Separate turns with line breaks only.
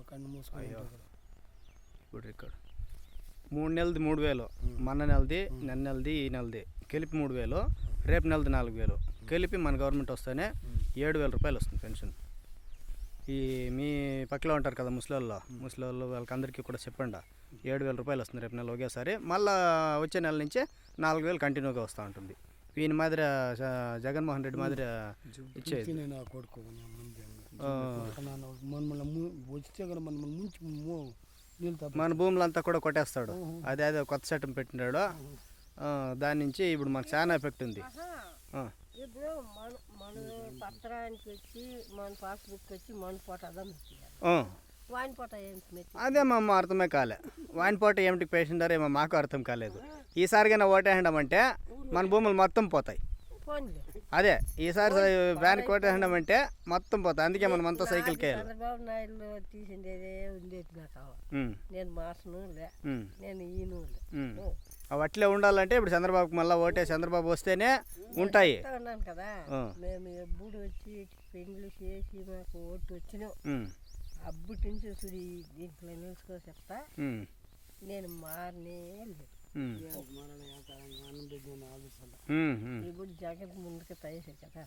కన్ను మూసుకొని
ఇప్పుడు ఇక్కడ 3 నెలది 3000, మొన్న నెలది, నిన్న నెలది, ఈ నెలది కలిపి 3000, రేపు నెలది 4000 కలిపి మన గవర్నమెంట్ వస్తేనే 7000 రూపాయలు వస్తుంది పెన్షన్. ఈ మీ పక్కలో ఉంటారు కదా ముసలి వాళ్ళకందరికీ కూడా చెప్పండి, 7000 రూపాయలు వస్తుంది రేపు నెల ఒకేసారి. మళ్ళీ వచ్చే నెల నుంచి 4000 కంటిన్యూగా వస్తూ ఉంటుంది. ఈయన మాదిరి జగన్మోహన్ రెడ్డి మాదిరి ఇచ్చేది. మన భూములంతా కూడా కొట్టేస్తాడు. అదే కొత్త చట్టం పెట్టినాడు. దాని నుంచి ఇప్పుడు మనకు చాలా ఎఫెక్ట్ ఉంది.
ఇప్పుడు మన పత్రానికి వచ్చి మన పాస్బుక్ వచ్చి మన ఫోటో వాయిన్ ఫోటో ఏంటి?
అదే మా అమ్మ అర్థమే కాలే. వాయిన్ ఫోటో ఏమిటి పేషెంటారో ఏమో మాకు అర్థం కాలేదు. ఈసారిగా ఓటేయండామంటే మన భూములు మొత్తం పోతాయి. అదే ఈసారి బ్యాన్ కొట్టేయండామంటే మొత్తం పోతాయి. అందుకే మనం అంతా సైకిల్కి వెళ్ళాలి.
చంద్రబాబు నాయుడు తీసిండేదే ఉండేది నాకు. నేను మాసను నేను ఈను
అవి అట్లే ఉండాలంటే ఇప్పుడు చంద్రబాబుకి మళ్ళీ ఓటే చంద్రబాబు వస్తేనే ఉంటాయి.
ఉన్నాను కదా, మేము ఎప్పుడు వచ్చి పెళ్లి చేసి మాకు ఓటు వచ్చినావు అప్పటి నుంచి చూసి దీంట్లో నిలుచుకో చెప్తా. నేను మారనే లేదు. ఇప్పుడు జగన్ ముందుకు తయారు కదా.